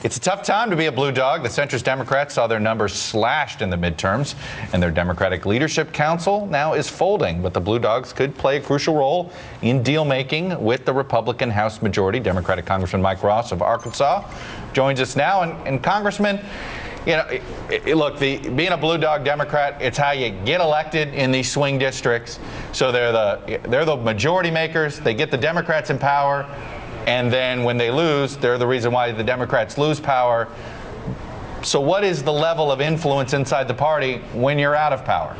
It's a tough time to be a blue dog. The centrist Democrats saw their numbers slashed in the midterms, and their Democratic Leadership Council now is folding. But the blue dogs could play a crucial role in deal-making with the Republican House majority. Democratic Congressman Mike Ross of Arkansas joins us now. And Congressman, you know, look, being a blue dog Democrat, it's how you get elected in these swing districts. So they're the majority makers. They get the Democrats in power. And then when they lose, they're the reason why the Democrats lose power. So what is the level of influence inside the party when you're out of power?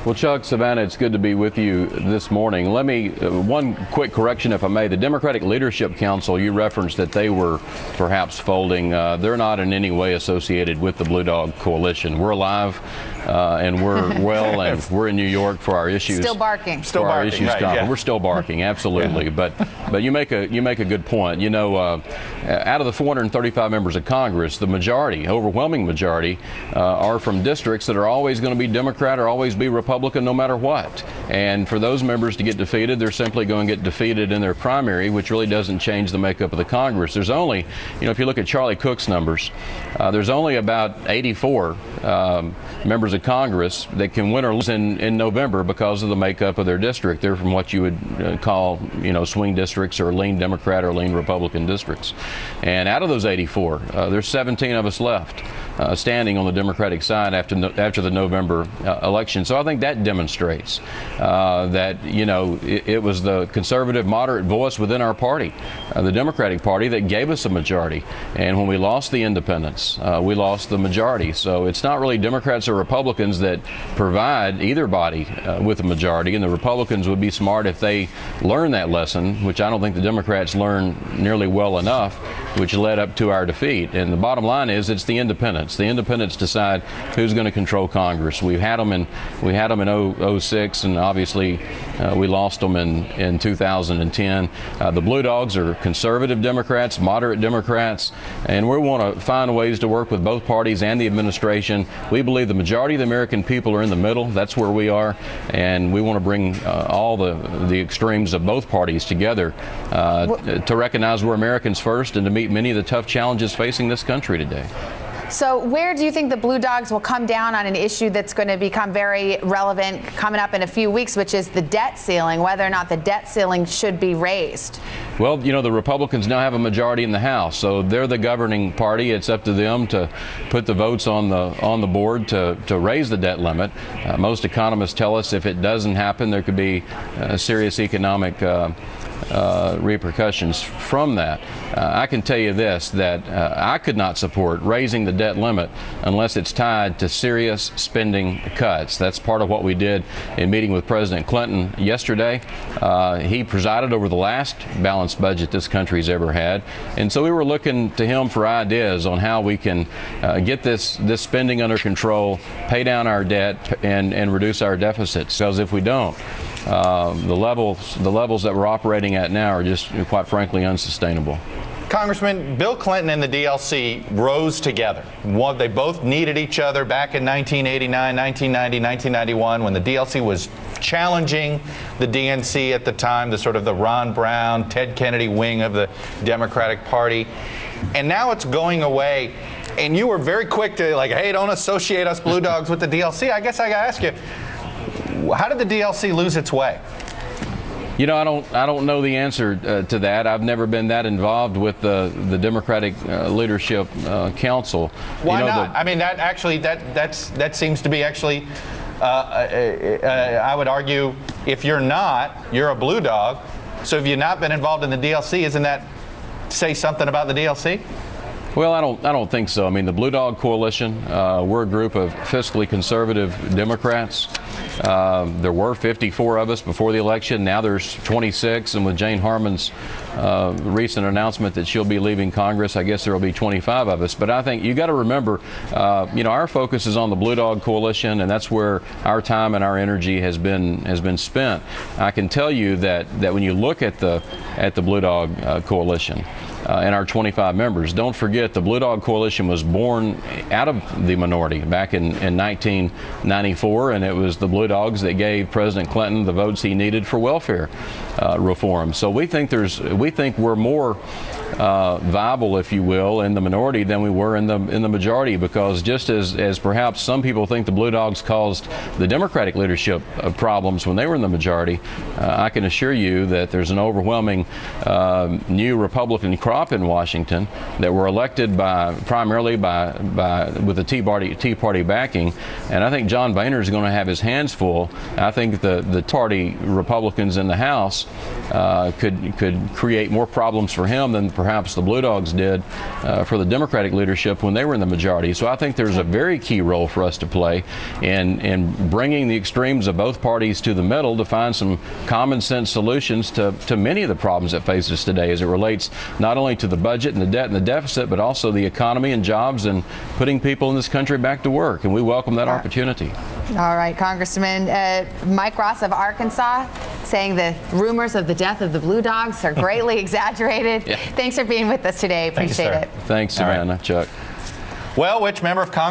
Well, Chuck, Savannah, it's good to be with you this morning. Let me, one quick correction, if I may. The Democratic Leadership Council, you referenced that they were perhaps folding. They're not in any way associated with the Blue Dog Coalition. We're alive and we're well, and we're in New York for our issues. Still barking. Still barking, issues right, yeah. We're still barking, absolutely. Yeah. But you make a good point. You know, out of the 435 members of Congress, the majority, overwhelming majority, are from districts that are always going to be Democrat or always be Republican no matter what. And for those members to get defeated, they're simply going to get defeated in their primary, which really doesn't change the makeup of the Congress. There's only, you know, if you look at Charlie Cook's numbers, there's only about 84 members of Congress that can win or lose in November because of the makeup of their district. They're from what you would call, you know, swing districts or lean Democrat or lean Republican districts. And out of those 84, there's 17 of us left standing on the Democratic side after the November election. So I think that demonstrates that, you know, it was the conservative, moderate voice within our party, the Democratic Party, that gave us a majority. And when we lost the independents, we lost the majority. So it's not really Democrats or Republicans that provide either body with a majority. And the Republicans would be smart if they learned that lesson, which I don't think the Democrats learned nearly well enough, which led up to our defeat. And the bottom line is it's the independents. The independents decide who's going to control Congress. We had them in 06, and obviously we lost them in 2010. The Blue Dogs are conservative Democrats, moderate Democrats, and we want to find ways to work with both parties and the administration. We believe the majority of the American people are in the middle. That's where we are, and we want to bring all the extremes of both parties together to recognize we're Americans first and to meet many of the tough challenges facing this country today. So where do you think the Blue Dogs will come down on an issue that's going to become very relevant coming up in a few weeks, which is the debt ceiling, whether or not the debt ceiling should be raised? Well, you know, the Republicans now have a majority in the House, so they're the governing party. It's up to them to put the votes on the board to raise the debt limit. Most economists tell us if it doesn't happen, there could be serious economic repercussions from that. I can tell you this, that I could not support raising the debt limit unless it's tied to serious spending cuts. That's part of what we did in meeting with President Clinton yesterday. He presided over the last balanced budget this country's ever had, and so we were looking to him for ideas on how we can get this spending under control, pay down our debt, and reduce our deficits. Because if we don't, the levels that we're operating at now are just, quite frankly, unsustainable. Congressman, Bill Clinton and the DLC rose together. They both needed each other back in 1989, 1990, 1991, when the DLC was challenging the DNC at the time, the Ron Brown, Ted Kennedy wing of the Democratic Party. And now it's going away. And you were very quick to hey, don't associate us Blue Dogs with the DLC. I guess I got to ask you, how did the DLC lose its way? You know, I don't know the answer to that. I've never been that involved with the Democratic Leadership Council. Why not? I mean, that seems to be actually. I would argue, if you're not, you're a blue dog. So if you've not been involved in the DLC, isn't that say something about the DLC? Well, I don't think so. I mean, the Blue Dog Coalition, we're a group of fiscally conservative Democrats. There were 54 of us before the election. Now there's 26, and with Jane Harman's recent announcement that she'll be leaving Congress, I guess there will be 25 of us. But I think you got to remember, you know, our focus is on the Blue Dog Coalition, and that's where our time and our energy has been spent. I can tell you that when you look at the Blue Dog Coalition, and our 25 members. Don't forget, the Blue Dog Coalition was born out of the minority back in 1994, and it was the Blue Dogs that gave President Clinton the votes he needed for welfare reform. So we think we're more viable, if you will, in the minority than we were in the majority, because just as perhaps some people think the Blue Dogs caused the Democratic leadership problems when they were in the majority, I can assure you that there's an overwhelming new Republican crop in Washington that were elected primarily with the Tea Party backing, and I think John Boehner is going to have his hands full. I think the Party Republicans in the House could create more problems for him than perhaps the Blue Dogs did for the Democratic leadership when they were in the majority. So I think there's a very key role for us to play in bringing the extremes of both parties to the middle to find some common sense solutions to many of the problems that face us today as it relates not only to the budget and the debt and the deficit, but also the economy and jobs and putting people in this country back to work. And we welcome that opportunity. All right, Congressman Mike Ross of Arkansas saying the rumors of the death of the Blue Dogs are greatly exaggerated. Yeah. Thanks for being with us today. Appreciate it. Thanks, Savannah. Chuck. Well, which member of Congress